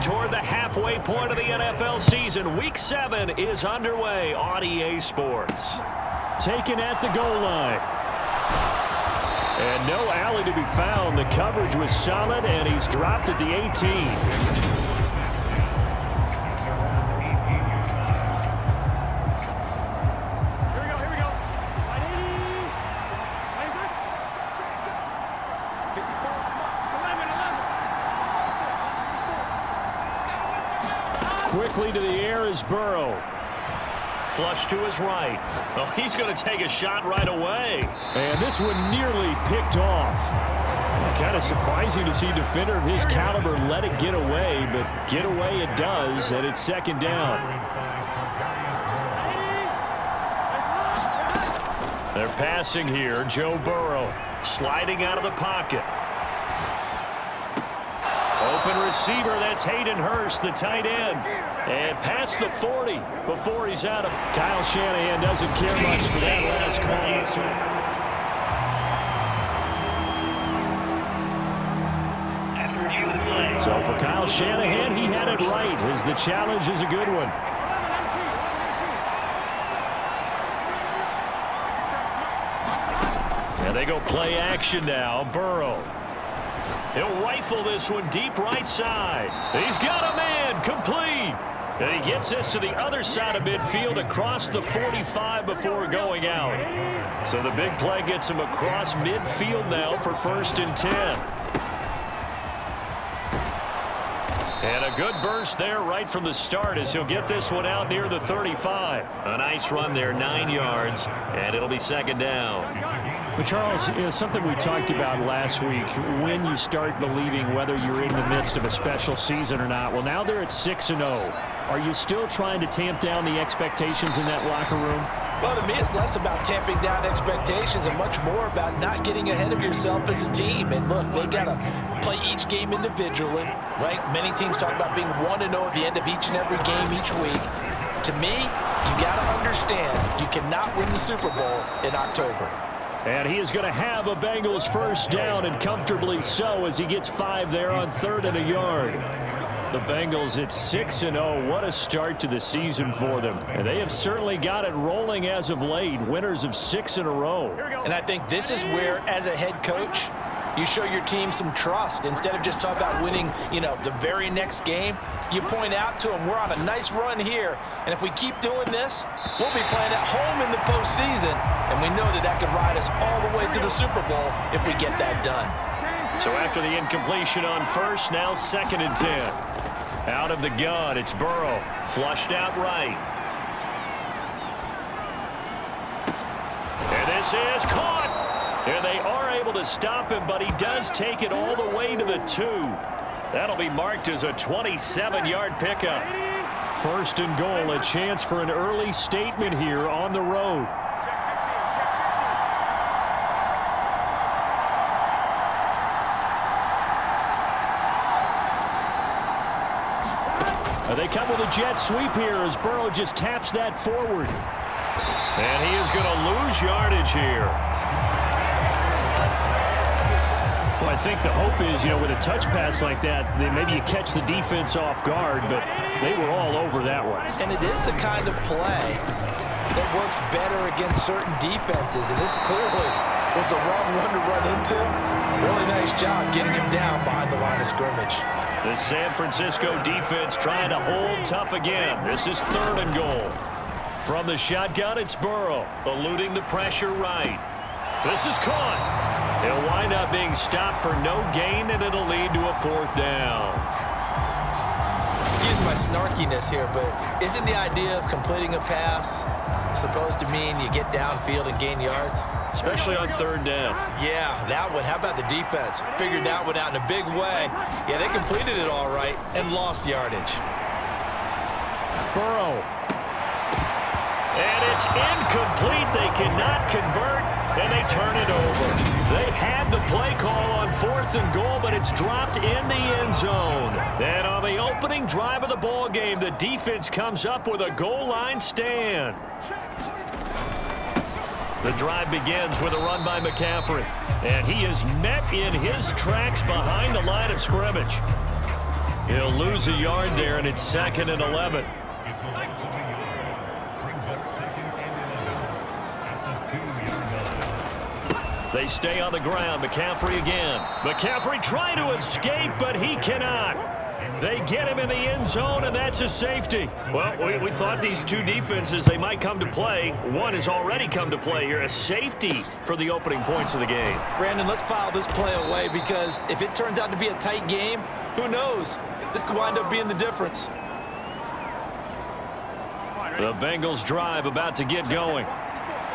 toward the halfway point of the NFL season. Week 7 is underway on EA Sports. Taken at the goal line. And no alley to be found. The coverage was solid, and he's dropped at the 18. Quickly to the air is Burrow. Flush to his right. Oh, he's going to take a shot right away. And this one nearly picked off. Kind of surprising to see a defender of his caliber let it get away, but get away it does, and it's second down. They're passing here. Joe Burrow sliding out of the pocket. Open receiver, that's Hayden Hurst, the tight end. And past the 40 before he's out of. Kyle Shanahan doesn't care much for that last call. So for Kyle Shanahan, he had it right, as the challenge is a good one. And they go play action now. Burrow. He'll rifle this one deep right side. He's got a man, complete. And he gets this to the other side of midfield across the 45 before going out. So the big play gets him across midfield now for 1st and 10. And a good burst there right from the start as he'll get this one out near the 35. A nice run there, 9 yards, and it'll be second down. But Charles, something we talked about last week, when you start believing whether you're in the midst of a special season or not. Well, now they're at 6-0. Are you still trying to tamp down the expectations in that locker room? Well, to me, it's less about tamping down expectations and much more about not getting ahead of yourself as a team. And look, they got to play each game individually, right? Many teams talk about being 1-0 at the end of each and every game each week. To me, you got to understand you cannot win the Super Bowl in October. And he is going to have a Bengals first down, and comfortably so, as he gets 5 there on 3rd and a yard. The Bengals at 6-0. What a start to the season for them. And they have certainly got it rolling as of late. Winners of 6 in a row. And I think this is where, as a head coach, you show your team some trust. Instead of just talking about winning, the very next game, you point out to them, we're on a nice run here. And if we keep doing this, we'll be playing at home in the postseason. And we know that can ride us all the way to the Super Bowl if we get that done. So after the incompletion on first, now 2nd and 10. Out of the gun, it's Burrow. Flushed out right. And this is caught. And they are able to stop him, but he does take it all the way to the 2. That'll be marked as a 27-yard pickup. 1st and goal, a chance for an early statement here on the road. They come with a jet sweep here as Burrow just taps that forward. And he is going to lose yardage here. Well, I think the hope is, with a touch pass like that, then maybe you catch the defense off guard, but they were all over that one. And it is the kind of play that works better against certain defenses, and this clearly was the wrong one to run into. Really nice job getting him down behind the line of scrimmage. The San Francisco defense trying to hold tough again. This is 3rd and goal. From the shotgun, it's Burrow, eluding the pressure right. This is caught. He'll wind up being stopped for no gain, and it'll lead to a 4th down. Excuse my snarkiness here, but isn't the idea of completing a pass supposed to mean you get downfield and gain yards? Especially on 3rd down. Yeah, that one. How about the defense? Figured that one out in a big way. Yeah, they completed it all right and lost yardage. Burrow. And it's incomplete. They cannot convert, and they turn it over. They had the play call on 4th and goal, but it's dropped in the end zone. And on the opening drive of the ball game, the defense comes up with a goal line stand. The drive begins with a run by McCaffrey, and he is met in his tracks behind the line of scrimmage. He'll lose a yard there, and it's 2nd and 11. They stay on the ground. McCaffrey again. McCaffrey trying to escape, but he cannot. They get him in the end zone, and that's a safety. Well, we thought these two defenses, they might come to play. One has already come to play here. A safety for the opening points of the game. Brandon, let's file this play away because if it turns out to be a tight game, who knows? This could wind up being the difference. The Bengals drive about to get going.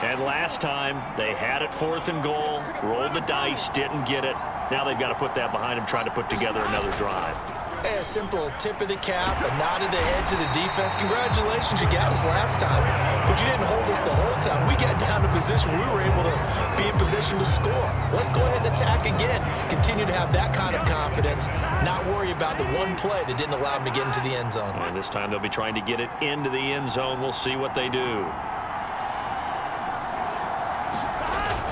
And last time, they had it 4th and goal, rolled the dice, didn't get it. Now they've got to put that behind them, trying to put together another drive. Hey, a simple tip of the cap, a nod of the head to the defense. Congratulations, you got us last time. But you didn't hold us the whole time. We got down to position. We were able to be in position to score. Let's go ahead and attack again. Continue to have that kind of confidence. Not worry about the one play that didn't allow them to get into the end zone. And this time they'll be trying to get it into the end zone. We'll see what they do.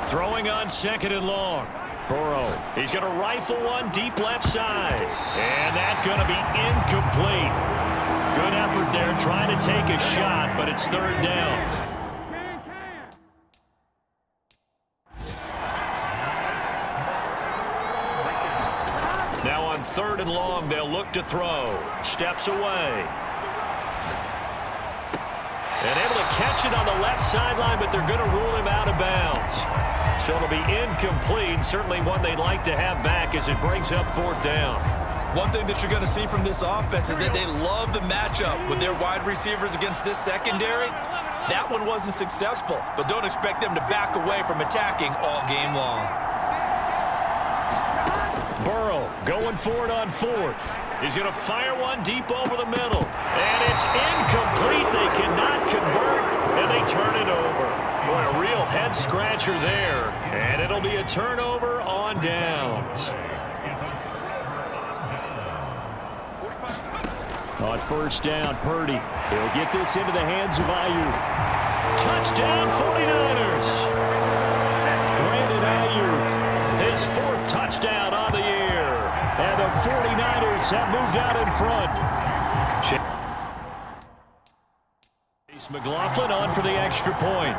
Throwing on 2nd and long. Burrow. He's going to rifle one deep left side. And that's going to be incomplete. Good effort there trying to take a shot, but it's 3rd down. Now on 3rd and long, they'll look to throw. Steps away. And able to catch it on the left sideline, but they're going to rule him out of bounds. So it'll be incomplete. Certainly one they'd like to have back as it brings up 4th down. One thing that you're going to see from this offense is that they love the matchup with their wide receivers against this secondary. That one wasn't successful, but don't expect them to back away from attacking all game long. Burrow going for it on 4th. He's going to fire one deep over the middle. And it's incomplete. They cannot convert, and they turn it over. Boy, a real head-scratcher there. And it'll be a turnover on downs. On 1st down, Purdy. He'll get this into the hands of Ayuk. Touchdown, 49ers. Brandon Ayuk, his 4th touchdown on the year. And the 49ers have moved out in front. Chase McLaughlin on for the extra point.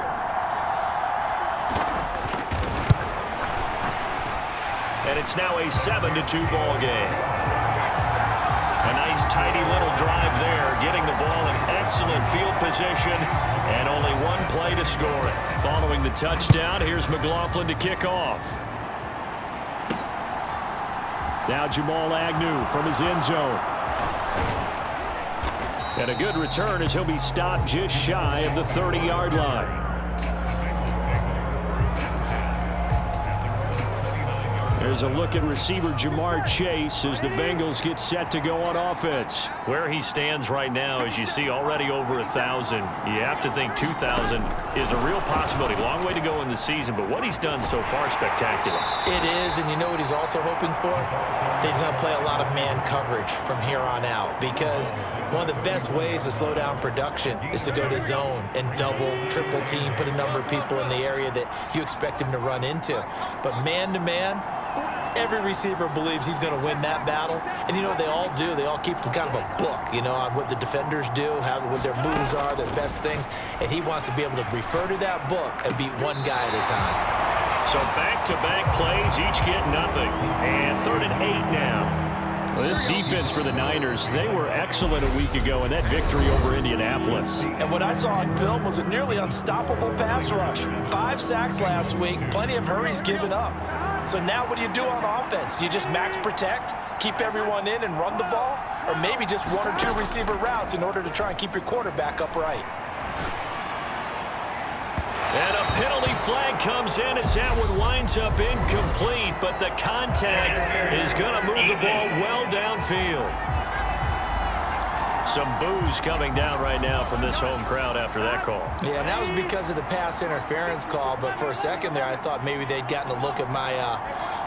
And it's now a 7-2 ball game. A nice tidy little drive there, getting the ball in excellent field position, and only one play to score it. Following the touchdown, here's McLaughlin to kick off. Now Jamal Agnew from his end zone. And a good return as he'll be stopped just shy of the 30-yard line. There's a look at receiver Jamar Chase as the Bengals get set to go on offense. Where he stands right now, as you see, already over 1,000. You have to think 2,000 is a real possibility. Long way to go in the season, but what he's done so far is spectacular. It is, and you know what he's also hoping for? He's going to play a lot of man coverage from here on out, because one of the best ways to slow down production is to go to zone and double, triple team, put a number of people in the area that you expect him to run into. But man-to-man, every receiver believes he's going to win that battle. And you know what they all do? They all keep kind of a book, you know, on what the defenders do, what their moves are, their best things. And he wants to be able to refer to that book and beat one guy at a time. So back-to-back plays, each get nothing. And 3rd and 8 now. Well, this defense for the Niners, they were excellent a week ago in that victory over Indianapolis. And what I saw on film was a nearly unstoppable pass rush. 5 sacks last week, plenty of hurries given up. So now what do you do on offense? You just max protect, keep everyone in and run the ball, or maybe just 1 or 2 receiver routes in order to try and keep your quarterback upright. And a penalty flag comes in as that one winds up incomplete, but the contact is going to move the ball well downfield. Some boos coming down right now from this home crowd after that call. Yeah, and that was because of the pass interference call, but for a second there I thought maybe they'd gotten a look at my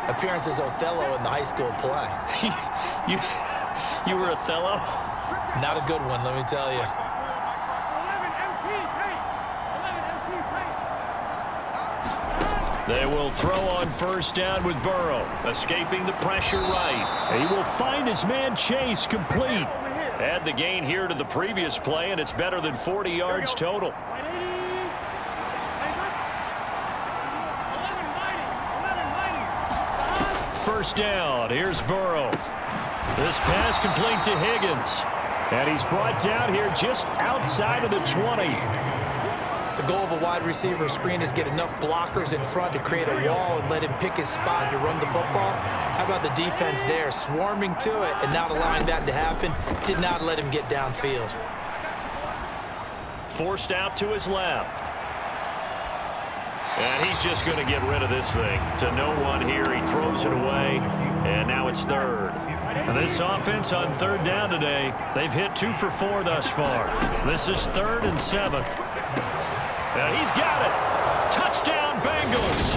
appearance as Othello in the high school play. You were Othello? Not a good one, let me tell you. They will throw on first down with Burrow, escaping the pressure right. He will find his man Chase complete. Add the gain here to the previous play, and it's better than 40 yards total. First down, here's Burrow. This pass complete to Higgins. And he's brought down here just outside of the 20. The goal of a wide receiver screen is get enough blockers in front to create a wall and let him pick his spot to run the football. How about the defense there, swarming to it and not allowing that to happen? Did not let him get downfield. Forced out to his left. And he's just going to get rid of this thing. To no one here, he throws it away, and now it's third. And this offense on third down today, they've hit 2 for 4 thus far. This is 3rd and 7. And he's got it. Touchdown, Bengals.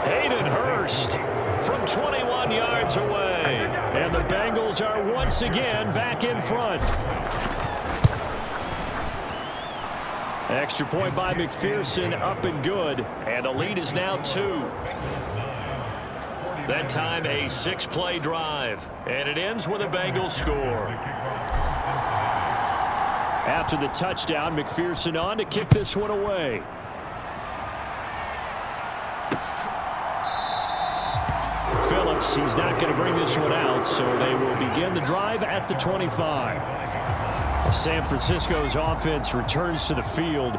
Hayden Hurst from 21 yards away. And the Bengals are once again back in front. Extra point by McPherson, up and good. And the lead is now 2. That time a 6-play drive. And it ends with a Bengals score. After the touchdown, McPherson on to kick this one away. Phillips, he's not going to bring this one out, so they will begin the drive at the 25. San Francisco's offense returns to the field.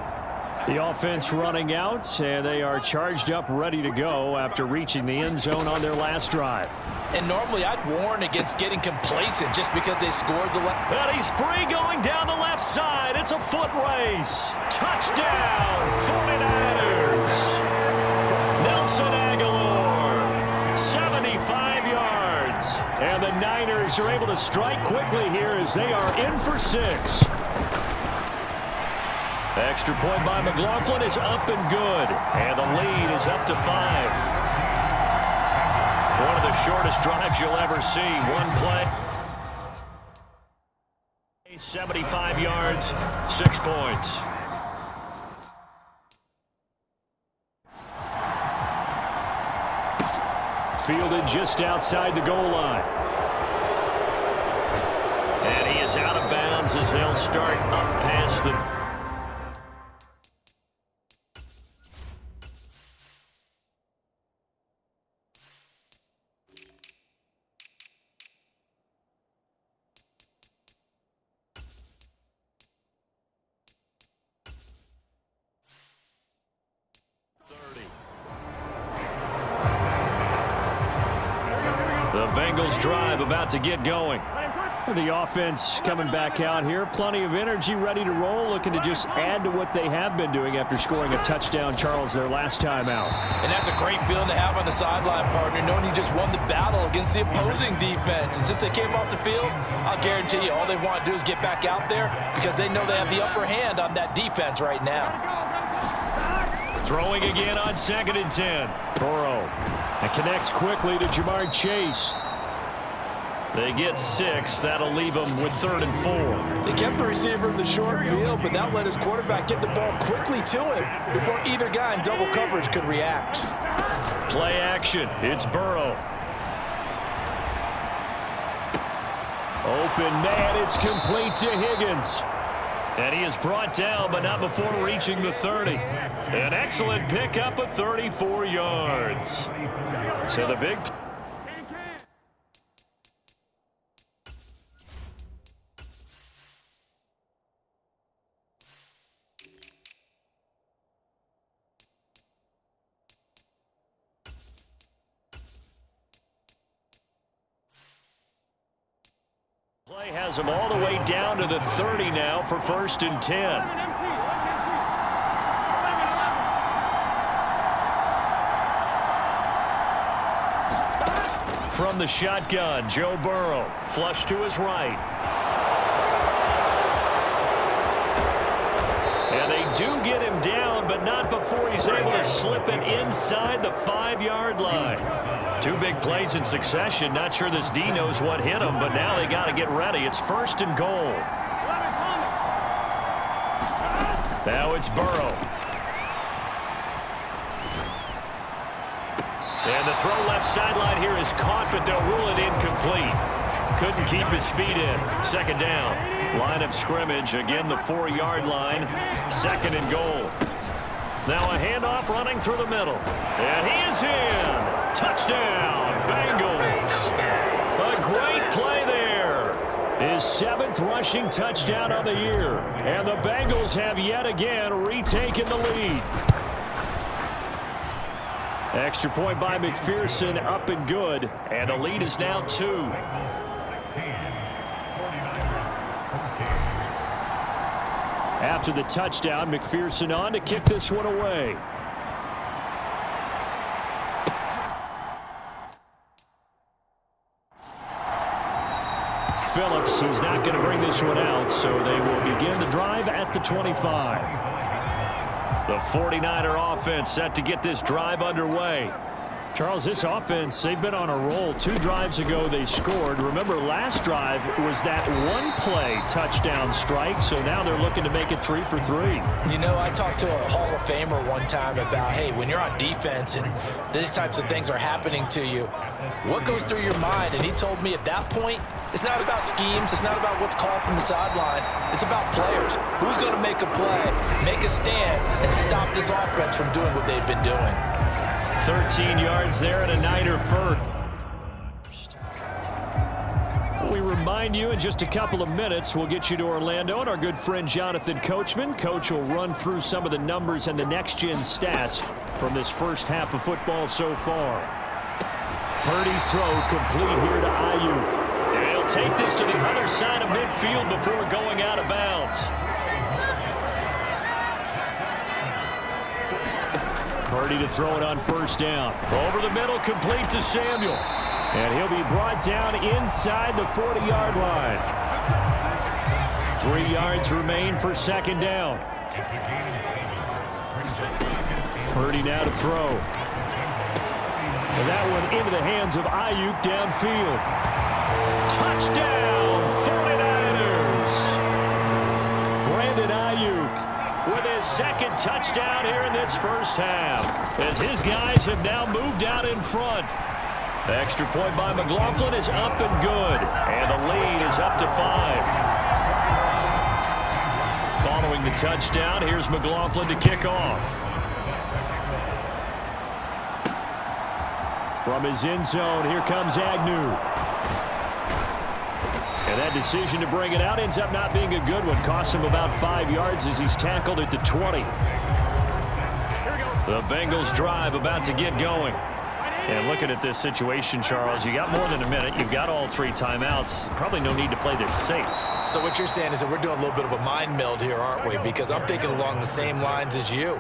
The offense running out, and they are charged up, ready to go after reaching the end zone on their last drive. And normally I'd warn against getting complacent just because they scored the left. And he's free going down the left side. It's a foot race. Touchdown, 49ers. Nelson Aguilar, 75 yards. And the Niners are able to strike quickly here as they are in for 6. Extra point by McLaughlin is up and good. And the lead is up to 5. One of the shortest drives you'll ever see. One play. 75 yards, 6 points. Fielded just outside the goal line. And he is out of bounds as they'll start up past the... The Bengals drive about to get going. The offense coming back out here. Plenty of energy, ready to roll, looking to just add to what they have been doing after scoring a touchdown, Charles, their last time out. And that's a great feeling to have on the sideline, partner, knowing you just won the battle against the opposing defense. And since they came off the field, I'll guarantee you all they want to do is get back out there because they know they have the upper hand on that defense right now. Throwing again on 2nd and 10. Burrow. And connects quickly to Jamar Chase. They get 6. That'll leave them with 3rd and 4. They kept the receiver in the short field, but that let his quarterback get the ball quickly to him before either guy in double coverage could react. Play action. It's Burrow. Open man. It's complete to Higgins. And he is brought down, but not before reaching the 30. An excellent pickup of 34 yards. So the big... Play has him all the way down to the 30 now for 1st and 10. From the shotgun, Joe Burrow, flush to his right. And they do get him down, but not before he's able to slip it inside the 5-yard line. 2 big plays in succession. Not sure this D knows what hit him, but now they got to get ready. It's 1st and goal. Now it's Burrow. And the throw left sideline here is caught, but they'll rule it incomplete. Couldn't keep his feet in. Second down. Line of scrimmage. Again, the 4-yard line. Second and goal. Now a handoff running through the middle. And he is in. Touchdown, Bengals. A great play there. His 7th rushing touchdown on the year. And the Bengals have yet again retaken the lead. Extra point by McPherson, up and good. And the lead is now 2. After the touchdown, McPherson on to kick this one away. Phillips is not going to bring this one out, so they will begin the drive at the 25. The 49er offense set to get this drive underway. Charles, this offense, they've been on a roll. 2 drives ago they scored. Remember, last drive was that one-play touchdown strike, so now they're looking to make it 3 for 3. You know, I talked to a Hall of Famer one time about, hey, when you're on defense and these types of things are happening to you, what goes through your mind? And he told me at that point, it's not about schemes. It's not about what's called from the sideline. It's about players. Who's going to make a play, make a stand, and stop this offense from doing what they've been doing? 13 yards there and a Niner first. We remind you in just a couple of minutes we'll get you to Orlando and our good friend Jonathan Coachman. Coach will run through some of the numbers and the next-gen stats from this first half of football so far. Purdy's throw complete here to Ayuk. And he'll take this to the other side of midfield before going out of bounds. Purdy to throw it on first down. Over the middle, complete to Samuel. And he'll be brought down inside the 40-yard line. 3 yards remain for second down. Purdy now to throw. And that one into the hands of Ayuk downfield. Touchdown, 49ers. Brandon Ayuk with his second touchdown here in this first half, as his guys have now moved out in front. The extra point by McLaughlin is up and good, and the lead is up to 5. Following the touchdown, here's McLaughlin to kick off. From his end zone, here comes Agnew. And that decision to bring it out ends up not being a good one. Costs him about 5 yards as he's tackled at the 20. The Bengals drive about to get going. And looking at this situation, Charles, you got more than a minute. You've got all 3 timeouts. Probably no need to play this safe. So what you're saying is that we're doing a little bit of a mind meld here, aren't we? Because I'm thinking along the same lines as you.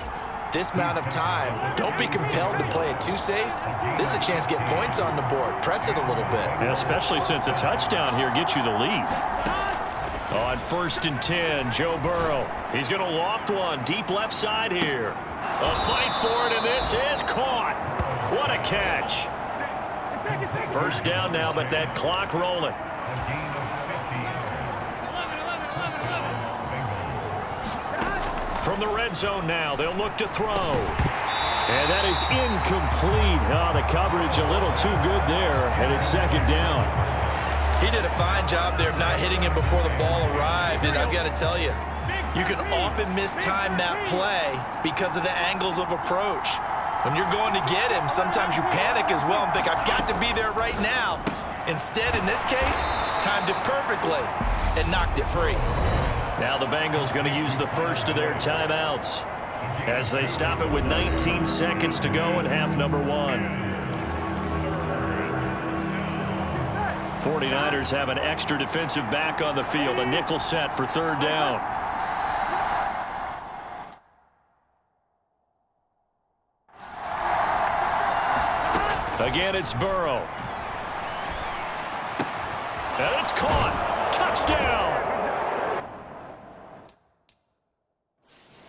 This amount of time, don't be compelled to play it too safe. This is a chance to get points on the board. Press it a little bit. Yeah, especially since a touchdown here gets you the lead. On 1st and 10, Joe Burrow. He's going to loft one deep left side here. A fight for it, and this is caught. What a catch. First down now, but that clock rolling. From the red zone now, they'll look to throw. And that is incomplete. Oh, the coverage a little too good there, and it's second down. He did a fine job there of not hitting him before the ball arrived, and I've got to tell you, you can often mistime that play because of the angles of approach. When you're going to get him, sometimes you panic as well and think, I've got to be there right now. Instead, in this case, timed it perfectly and knocked it free. Now the Bengals going to use the first of their timeouts as they stop it with 19 seconds to go in half number 1. 49ers have an extra defensive back on the field, a nickel set for third down. Again, it's Burrow. And it's caught. Touchdown.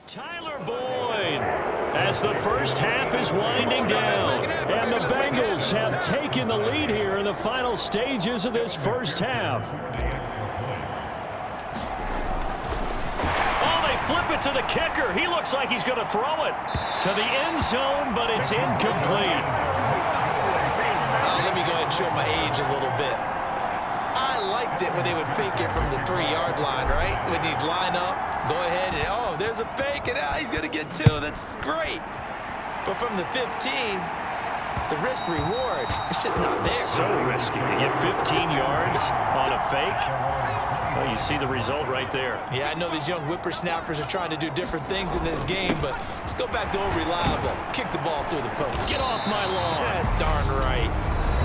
Tyler Boyd, as the first half is winding down, and the Bengals have taken the lead here in the final stages of this first half. Oh, they flip it to the kicker. He looks like he's going to throw it to the end zone, but it's incomplete. and show my age a little bit. I liked it when they would fake it from the 3-yard line, right? When you'd line up, go ahead, and oh, there's a fake, and he's going to get 2. That's great. But from the 15, the risk-reward, it's just not there. So risky to get 15 yards on a fake. Well, you see the result right there. Yeah, I know these young whippersnappers are trying to do different things in this game, but let's go back to old reliable. Kick the ball through the post. Get off my lawn. That's darn right.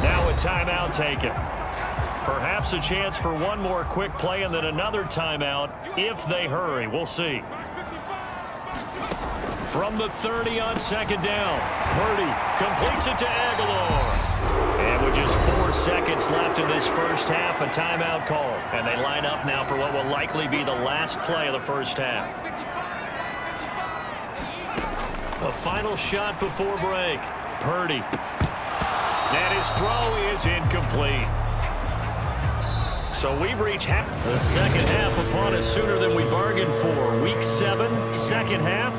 Now a timeout taken. Perhaps a chance for one more quick play and then another timeout if they hurry. We'll see. From the 30 on second down, Purdy completes it to Aguilar. And with just 4 seconds left in this first half, a timeout call. And they line up now for what will likely be the last play of the first half. A final shot before break. Purdy. And his throw is incomplete. So we've reached the second half upon us sooner than we bargained for. Week 7, second half.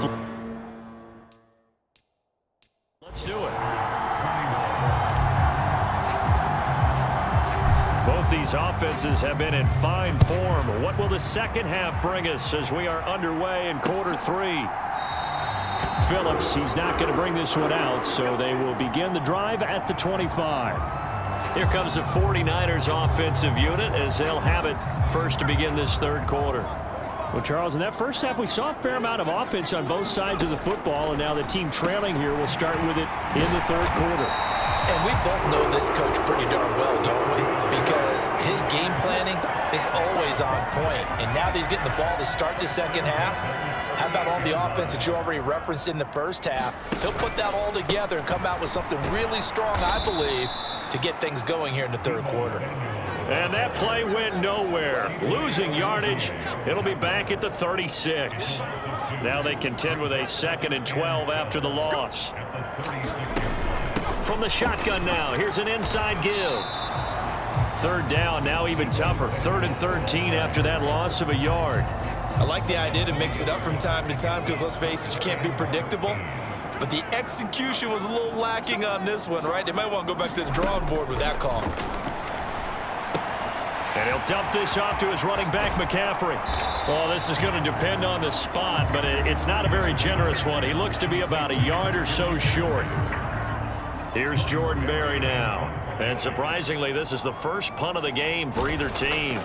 Let's do it. Both these offenses have been in fine form. What will the second half bring us as we are underway in quarter 3? Phillips, he's not going to bring this one out, so they will begin the drive at the 25. Here comes the 49ers offensive unit as they'll have it first to begin this third quarter. Well, Charles, in that first half, we saw a fair amount of offense on both sides of the football, and now the team trailing here will start with it in the third quarter. And we both know this coach pretty darn well, don't we? Because his game planning is always on point. And now that he's getting the ball to start the second half, how about all the offense that you already referenced in the first half? He'll put that all together and come out with something really strong, I believe, to get things going here in the third quarter. And that play went nowhere. Losing yardage. It'll be back at the 36. Now they contend with a 2nd and 12 after the loss. From the shotgun now, here's an inside give. Third down, now even tougher. 3rd and 13 after that loss of a yard. I like the idea to mix it up from time to time because, let's face it, you can't be predictable. But the execution was a little lacking on this one, right? They might want to go back to the drawing board with that call. And he'll dump this off to his running back, McCaffrey. Well, this is going to depend on the spot, but it's not a very generous one. He looks to be about a yard or so short. Here's Jordan Berry now. And surprisingly, this is the first punt of the game for either team.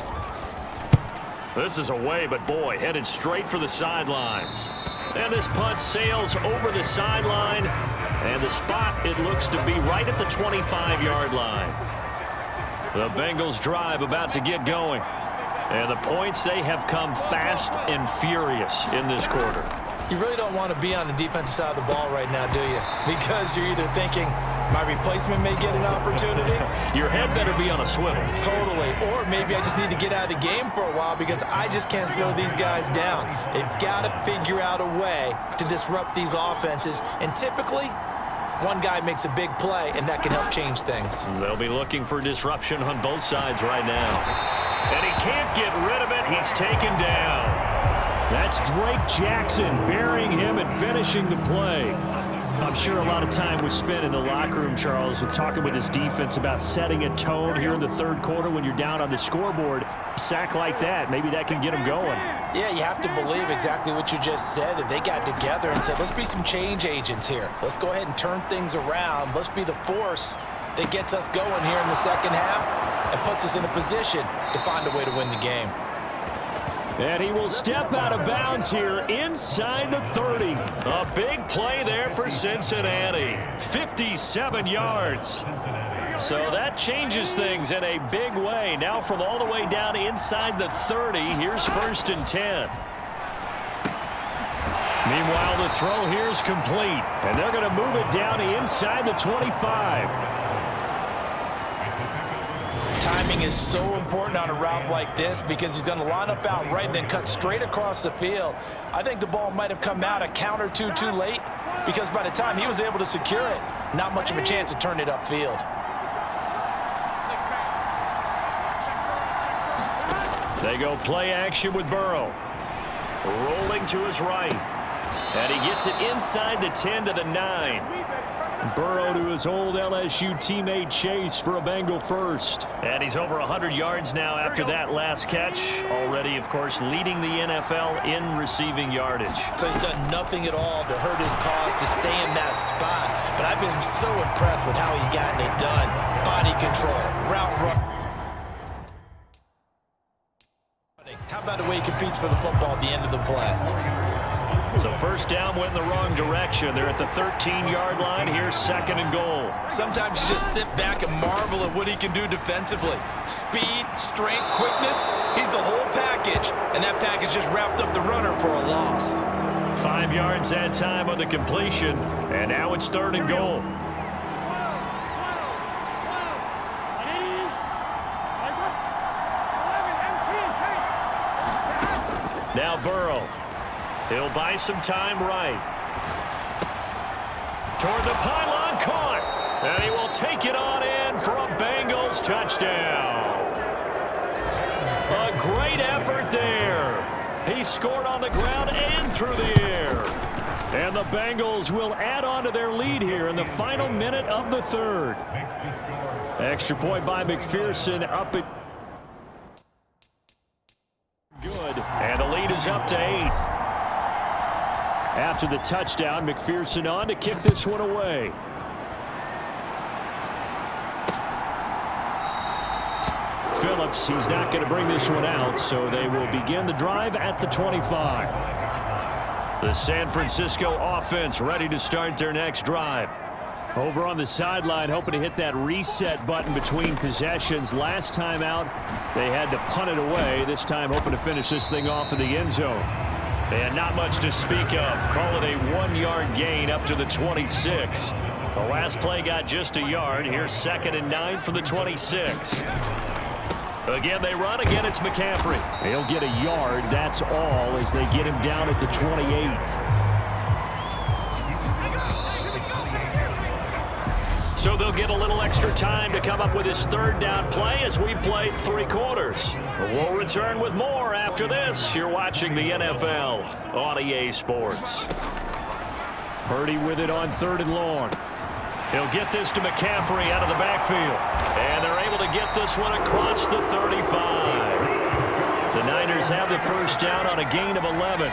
This is away, but boy, headed straight for the sidelines. And this punt sails over the sideline. And the spot, it looks to be right at the 25-yard line. The Bengals drive about to get going. And the points, they have come fast and furious in this quarter. You really don't want to be on the defensive side of the ball right now, do you? Because you're either thinking, my replacement may get an opportunity. Your head better be on a swivel. Totally. Or maybe I just need to get out of the game for a while because I just can't slow these guys down. They've got to figure out a way to disrupt these offenses. And typically, one guy makes a big play, and that can help change things. They'll be looking for disruption on both sides right now. And he can't get rid of it. He's taken down. That's Drake Jackson burying him and finishing the play. I'm sure a lot of time was spent in the locker room, Charles, with talking with his defense about setting a tone here in the third quarter when you're down on the scoreboard. A sack like that, maybe that can get him going. Yeah, you have to believe exactly what you just said, that they got together and said, let's be some change agents here. Let's go ahead and turn things around. Let's be the force that gets us going here in the second half and puts us in a position to find a way to win the game. And he will step out of bounds here inside the 30. A big play there for Cincinnati. 57 yards. So that changes things in a big way. Now from all the way down inside the 30, here's 1st and 10. Meanwhile, the throw here is complete. And they're going to move it down inside the 25. Timing is so important on a route like this because he's going to line up out right and then cut straight across the field. I think the ball might have come out a count or two too late because by the time he was able to secure it, not much of a chance to turn it upfield. They go play action with Burrow. Rolling to his right. And he gets it inside the 10 to the 9. Burrow to his old LSU teammate Chase for a Bengal first. And he's over 100 yards now after that last catch. Already, of course, leading the NFL in receiving yardage. So he's done nothing at all to hurt his cause to stay in that spot. But I've been so impressed with how he's gotten it done. Body control, route run. How about the way he competes for the football at the end of the play? So first down went in the wrong direction. They're at the 13-yard line. Here's second and goal. Sometimes you just sit back and marvel at what he can do defensively. Speed, strength, quickness. He's the whole package. And that package just wrapped up the runner for a loss. 5 yards that time on the completion. And now it's third and goal. Now Burrow. He'll buy some time right. Toward the pylon, caught. And he will take it on in for a Bengals touchdown. A great effort there. He scored on the ground and through the air. And the Bengals will add on to their lead here in the final minute of the third. Extra point by McPherson up at good. And the lead is up to 8. After the touchdown, McPherson on to kick this one away. Phillips, he's not going to bring this one out, so they will begin the drive at the 25. The San Francisco offense ready to start their next drive. Over on the sideline, hoping to hit that reset button between possessions. Last time out, they had to punt it away. This time, hoping to finish this thing off in the end zone. And not much to speak of. Call it a 1-yard gain up to the 26. The last play got just a yard. Here's second and 9 from the 26. Again, they run. Again, it's McCaffrey. He'll get a yard. That's all as they get him down at the 28. So they'll get a little extra time to come up with his third down play as we played 3 quarters. We'll return with more after this. You're watching the NFL on EA Sports. Purdy with it on third and long. He'll get this to McCaffrey out of the backfield. And they're able to get this one across the 35. The Niners have the first down on a gain of 11.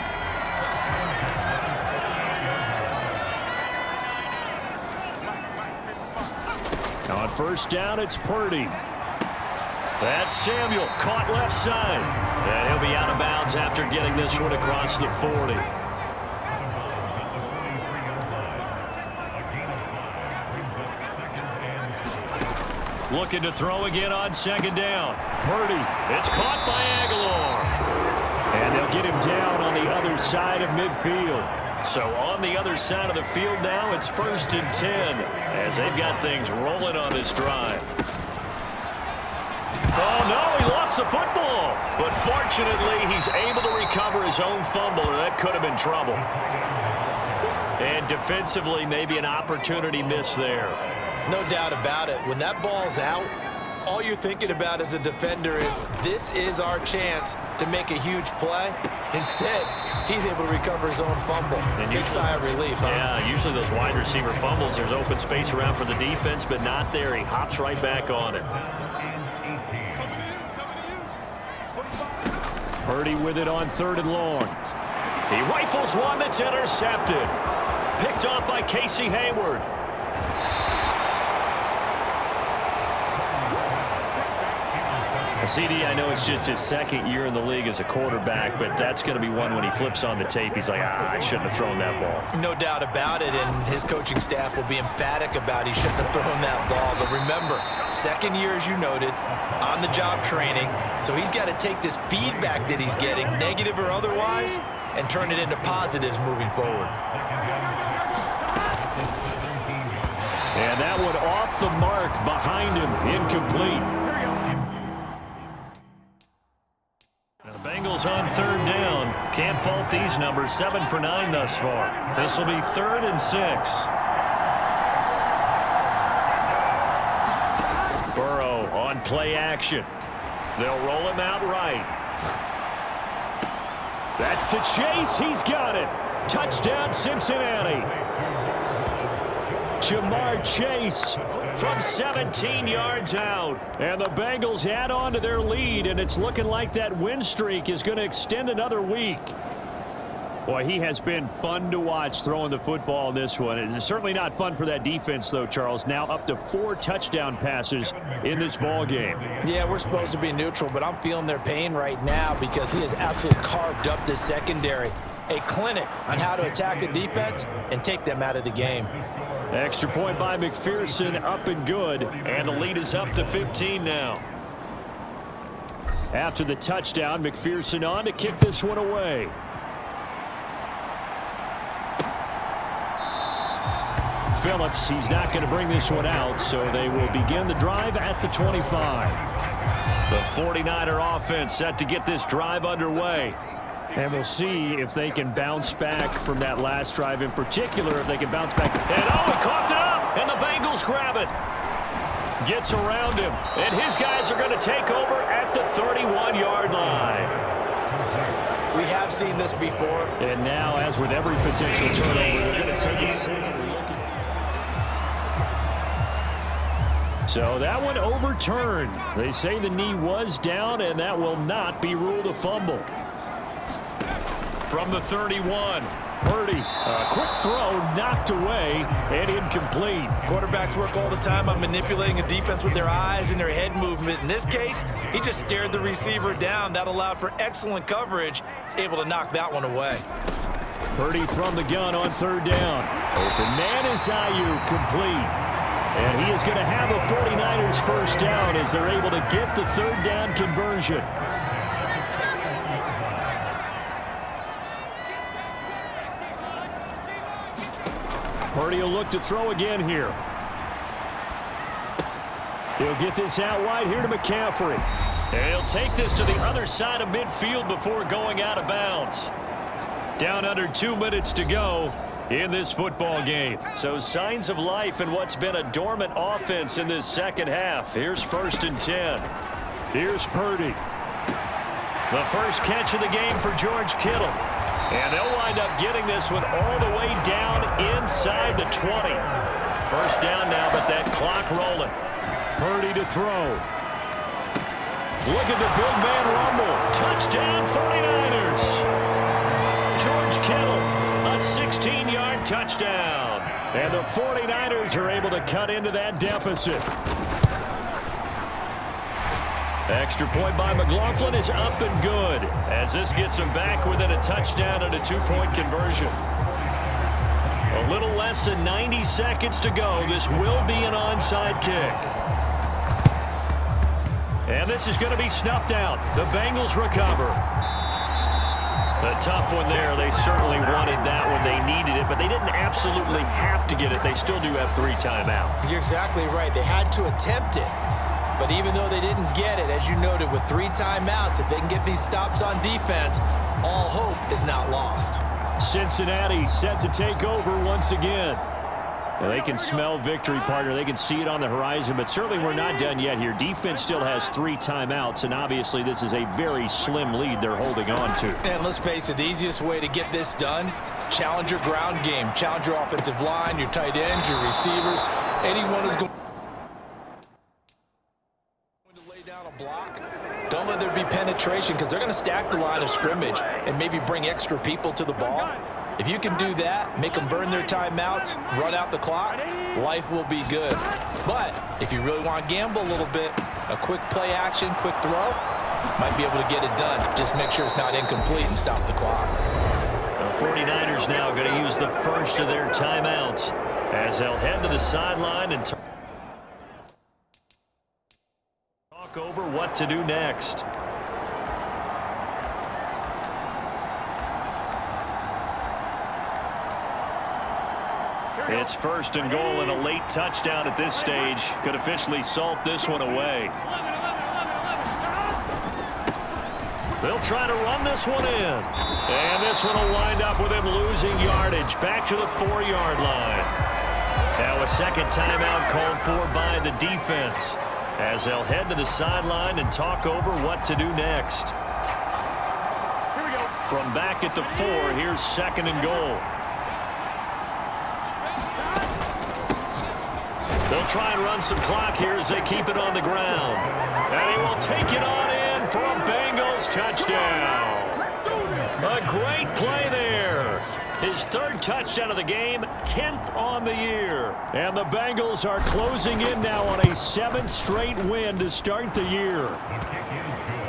On first down, it's Purdy. That's Samuel, caught left side. And he'll be out of bounds after getting this one across the 40. Looking to throw again on second down. Purdy, it's caught by Aguilar. And they'll get him down on the other side of midfield. So on the other side of the field now, it's first and 10 as they've got things rolling on this drive. Oh, no, he lost the football. But fortunately, he's able to recover his own fumble, or that could have been trouble. And defensively, maybe an opportunity miss there. No doubt about it. When that ball's out, all you're thinking about as a defender is, this is our chance to make a huge play. Instead, he's able to recover his own fumble. Big sigh of relief, huh? Yeah, usually those wide receiver fumbles, there's open space around for the defense, but not there. He hops right back on it. Purdy with it on third and long. He rifles one that's intercepted. Picked off by Casey Hayward. CD, I know it's just his second year in the league as a quarterback, but that's going to be one when he flips on the tape. He's like, I shouldn't have thrown that ball. No doubt about it, and his coaching staff will be emphatic about he shouldn't have thrown that ball. But remember, second year, as you noted, on-the-job training, so he's got to take this feedback that he's getting, negative or otherwise, and turn it into positives moving forward. And that one off the mark behind him, incomplete. Bengals on third down. Can't fault these numbers. 7 for 9 thus far. This will be 3rd and 6. Burrow on play action. They'll roll him out right. That's to Chase. He's got it. Touchdown, Cincinnati. Jamar Chase from 17 yards out. And the Bengals add on to their lead, and it's looking like that win streak is going to extend another week. Boy, he has been fun to watch throwing the football in this one. It's certainly not fun for that defense, though, Charles. Now up to 4 touchdown passes in this ball game. Yeah, we're supposed to be neutral, but I'm feeling their pain right now because he has absolutely carved up this secondary. A clinic on how to attack a defense and take them out of the game. Extra point by McPherson, up and good. And the lead is up to 15 now. After the touchdown, McPherson on to kick this one away. Phillips, he's not going to bring this one out, so they will begin the drive at the 25. The 49er offense set to get this drive underway. And we'll see if they can bounce back from that last drive in particular, if they can bounce back. And he coughed it up, and the Bengals grab it. Gets around him, and his guys are going to take over at the 31-yard line. We have seen this before. And now, as with every potential turnover, they're going to take a second look. So that one overturned. They say the knee was down, and that will not be ruled a fumble. From the 31, Purdy, a quick throw knocked away and incomplete. Quarterbacks work all the time on manipulating a defense with their eyes and their head movement. In this case, he just stared the receiver down. That allowed for excellent coverage, able to knock that one away. Purdy from the gun on 3rd down. Open man is Ayuk, complete. And he is going to have a 49ers first down as they're able to get the 3rd down conversion. Purdy will look to throw again here. He'll get this out wide here to McCaffrey. And he'll take this to the other side of midfield before going out of bounds. Down under 2 minutes to go in this football game. So signs of life in what's been a dormant offense in this second half. Here's 1st and 10. Here's Purdy. The first catch of the game for George Kittle. And they'll wind up getting this one all the way down inside the 20. First down now, but that clock rolling. Purdy to throw. Look at the big man rumble. Touchdown 49ers. George Kittle, a 16-yard touchdown. And the 49ers are able to cut into that deficit. Extra point by McLaughlin is up and good as this gets them back within a touchdown and a 2-point conversion. A little less than 90 seconds to go. This will be an onside kick. And this is going to be snuffed out. The Bengals recover. A tough one there. They certainly wanted that when they needed it, but they didn't absolutely have to get it. They still do have 3 timeouts. You're exactly right. They had to attempt it. But even though they didn't get it, as you noted, with 3 timeouts, if they can get these stops on defense, all hope is not lost. Cincinnati set to take over once again. Well, they can smell victory, partner. They can see it on the horizon, but certainly we're not done yet here. Defense still has 3 timeouts, and obviously this is a very slim lead they're holding on to. And let's face it, the easiest way to get this done, challenge your ground game. Challenge your offensive line, your tight ends, your receivers, anyone who's going to lay down a block. Don't let there be penetration because they're going to stack the line of scrimmage and maybe bring extra people to the ball. If you can do that, make them burn their timeouts, run out the clock, life will be good. But if you really want to gamble a little bit, a quick play action, quick throw, might be able to get it done. Just make sure it's not incomplete and stop the clock. The 49ers now going to use the first of their timeouts as they'll head to the sideline and talk over what to do next. It's 1st and goal, and a late touchdown at this stage could officially salt this one away. They'll try to run this one in. And this one will wind up with him losing yardage back to the 4-yard line. Now a second timeout called for by the defense as they'll head to the sideline and talk over what to do next. Here we go. From back at the 4, here's 2nd and goal. They'll try and run some clock here as they keep it on the ground. And he will take it on in for a Bengals touchdown. A great play there. His third touchdown of the game, 10th on the year. And the Bengals are closing in now on a 7th straight win to start the year.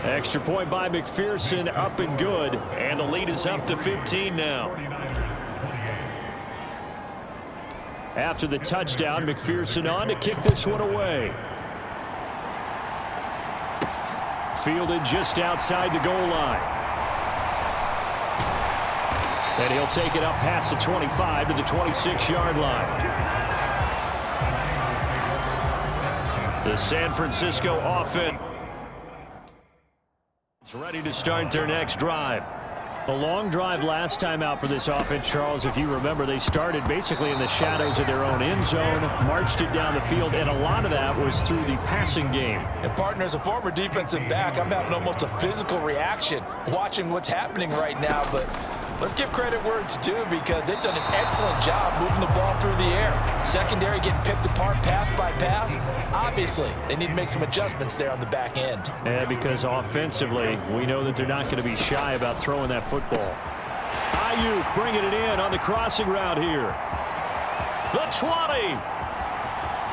Extra point by McPherson, up and good. And the lead is up to 15 now. After the touchdown, McPherson on to kick this one away. Fielded just outside the goal line. And he'll take it up past the 25 to the 26-yard line. The San Francisco offense is ready to start their next drive. A long drive last time out for this offense, Charles. If you remember, they started basically in the shadows of their own end zone, marched it down the field, and a lot of that was through the passing game. And, partner, as a former defensive back, I'm having almost a physical reaction watching what's happening right now, but let's give credit where it's due because they've done an excellent job moving the ball through the air. Secondary getting picked apart pass by pass. Obviously, they need to make some adjustments there on the back end. Yeah, because offensively, we know that they're not going to be shy about throwing that football. Ayuk bringing it in on the crossing route here. The 20.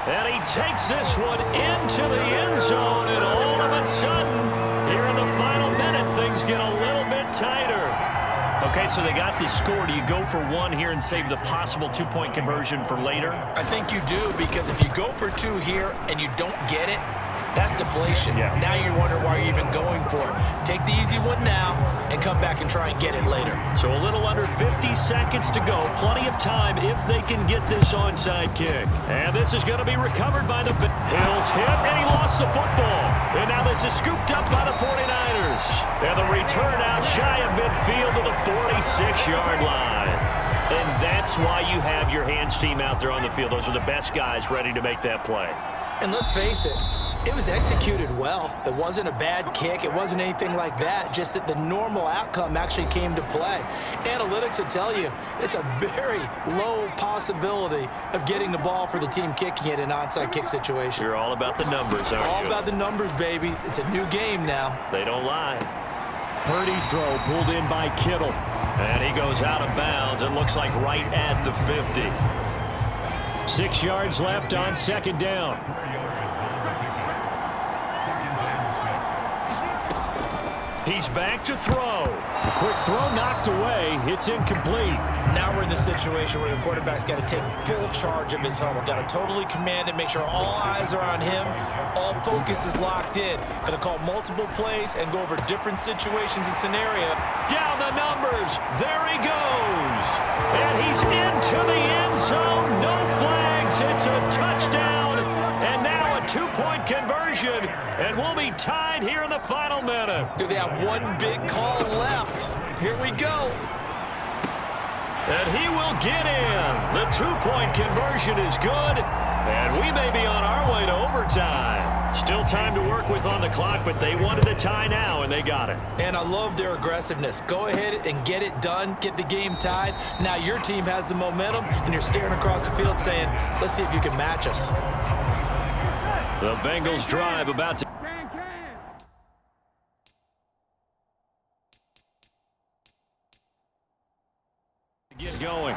And he takes this one into the end zone, and all of a sudden, here in the final minute, things get a little bit tighter. Okay, so they got the score. Do you go for one here and save the possible two-point conversion for later? I think you do, because if you go for two here and you don't get it, that's deflation. Yeah. Now you're wondering why you're even going for it. Take the easy one now and come back and try and get it later. So a little under 50 seconds to go. Plenty of time if they can get this onside kick. And this is going to be recovered by the Bills. Hit, and he lost the football. And now this is scooped up by the 49ers. And the return out shy of midfield to the 46-yard line. And that's why you have your hands team out there on the field. Those are the best guys ready to make that play. And let's face it, it was executed well. It wasn't a bad kick. It wasn't anything like that. Just that the normal outcome actually came to play. Analytics will tell you it's a very low possibility of getting the ball for the team kicking it in an onside kick situation. You're all about the numbers, aren't you? All about the numbers, baby. It's a new game now. They don't lie. Purdy's throw pulled in by Kittle. And he goes out of bounds. It looks like right at the 50. 6 yards left on second down. He's back to throw. A quick throw knocked away. It's incomplete. Now we're in the situation where the quarterback's got to take full charge of his helmet. Got to totally command it, make sure all eyes are on him. All focus is locked in. Going to call multiple plays and go over different situations and scenarios. Down the numbers. There he goes. And he's into the end zone. No flags. It's a touchdown. And now a two-point conversion. And we'll be tied here in the final minute. Do they have one big call left? Here we go. And he will get in. The two-point conversion is good. And we may be on our way to overtime. Still time to work with on the clock, but they wanted a tie now, and they got it. And I love their aggressiveness. Go ahead and get it done. Get the game tied. Now your team has the momentum, and you're staring across the field saying, let's see if you can match us. The Bengals drive about to get going.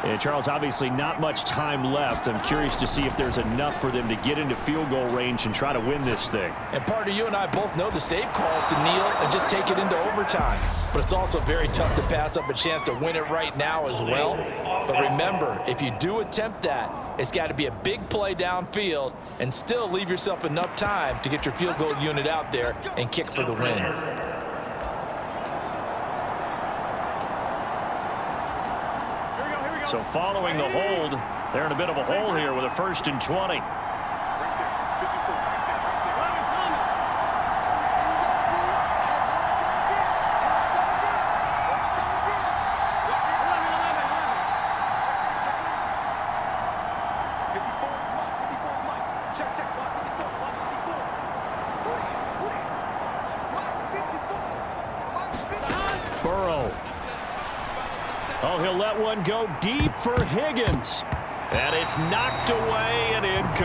And Charles, obviously not much time left. I'm curious to see if there's enough for them to get into field goal range and try to win this thing. And partner, you and I both know the save calls to kneel and just take it into overtime. But it's also very tough to pass up a chance to win it right now as well. But remember, if you do attempt that, it's got to be a big play downfield and still leave yourself enough time to get your field goal unit out there and kick for the win. So following the hold, they're in a bit of a hole here with a 1st and 20. Oh, he'll let one go deep for Higgins. And it's knocked away and incomplete.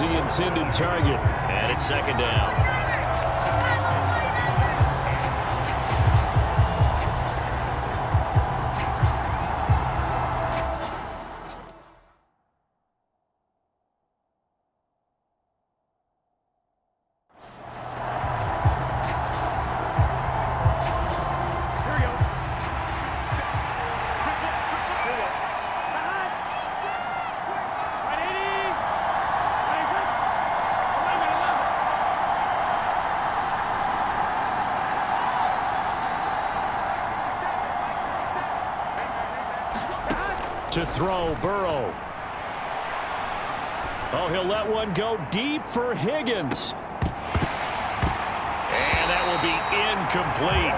the intended target. And it's second down. To throw, Burrow. Oh, he'll let one go deep for Higgins. And that will be incomplete.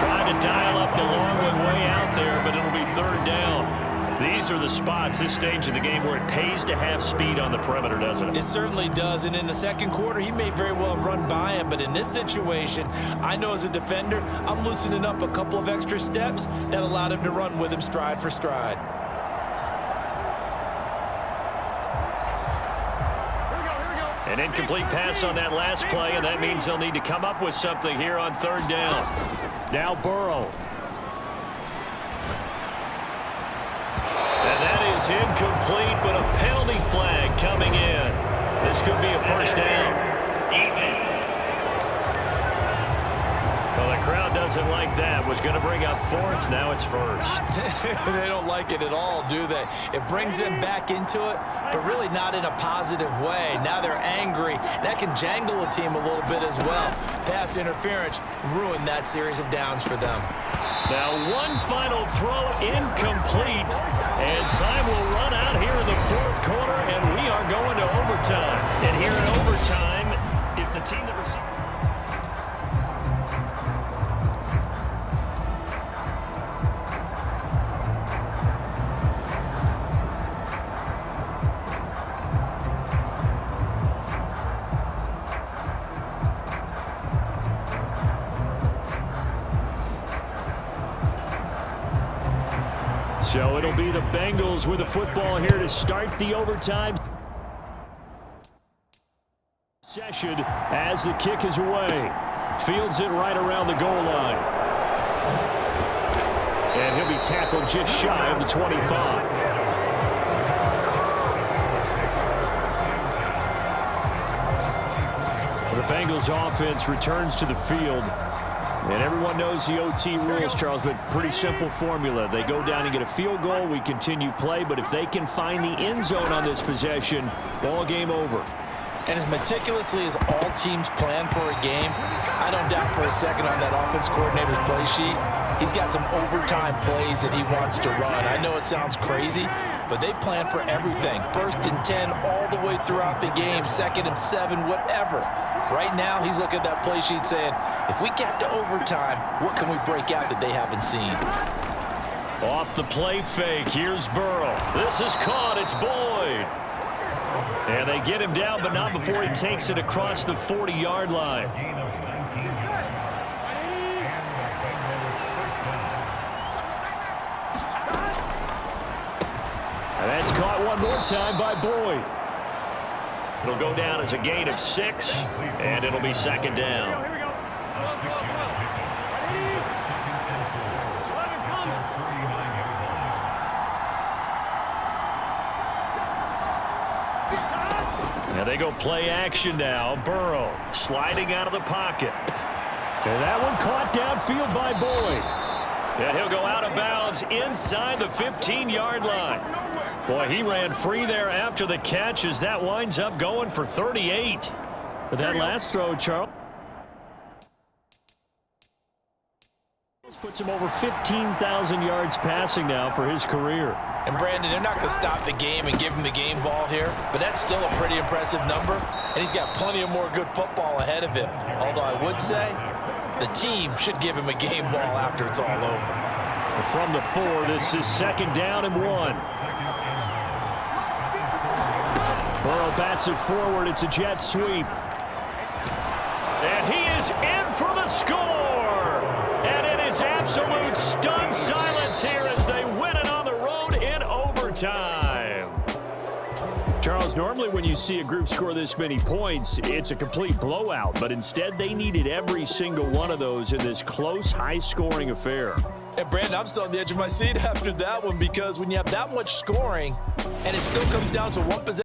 Trying to dial up the long one way out there, but it'll be third down. These are the spots, this stage of the game, where it pays to have speed on the perimeter, doesn't it? It certainly does, and in the second quarter, he may very well run by him, but in this situation, I know as a defender, I'm loosening up a couple of extra steps that allowed him to run with him stride for stride. An incomplete pass on that last play, and that means they'll need to come up with something here on third down. Now Burrow. And that is incomplete, but a penalty flag coming in. This could be a first down. Well, the crowd doesn't like that. Was going to bring up fourth. Now it's first. They don't like it at all, do they? It brings them back into it, but really not in a positive way. Now they're angry. That can jangle a team a little bit as well. Pass interference ruined that series of downs for them. Now one final throw, incomplete. And time will run out here in the fourth quarter, and we are going to overtime. And here in overtime, if the team that receives... So it'll be the Bengals with the football here to start the overtime session as the kick is away. Fields it right around the goal line. And he'll be tackled just shy of the 25. The Bengals offense returns to the field. And everyone knows the OT rules, Charles, but pretty simple formula. They go down and get a field goal, we continue play, but if they can find the end zone on this possession, ball game over. And as meticulously as all teams plan for a game, I don't doubt for a second on that offense coordinator's play sheet, he's got some overtime plays that he wants to run. I know it sounds crazy, but they plan for everything. 1st and 10 all the way throughout the game, 2nd and 7, whatever. Right now, he's looking at that play sheet saying, if we get to overtime, what can we break out that they haven't seen? Off the play fake, here's Burrow. This is caught, it's Boyd. And they get him down, but not before he takes it across the 40-yard line. And that's caught one more time by Boyd. It'll go down as a gain of 6, and it'll be second down. Now they go play action now. Burrow sliding out of the pocket. And that one caught downfield by Boyd. And he'll go out of bounds inside the 15-yard line. Boy, he ran free there after the catch as that winds up going for 38. But that last throw, Charles, puts him over 15,000 yards passing now for his career. And Brandon, they're not going to stop the game and give him the game ball here, but that's still a pretty impressive number, and he's got plenty of more good football ahead of him. Although I would say the team should give him a game ball after it's all over. From the 4, this is second down and 1. Burrow bats it forward. It's a jet sweep. And he is in for the score. And it is absolute stunned silence here as they win it on the road in overtime. Charles, normally when you see a group score this many points, it's a complete blowout. But instead, they needed every single one of those in this close, high-scoring affair. And, Brandon, I'm still on the edge of my seat after that one because when you have that much scoring and it still comes down to one possession,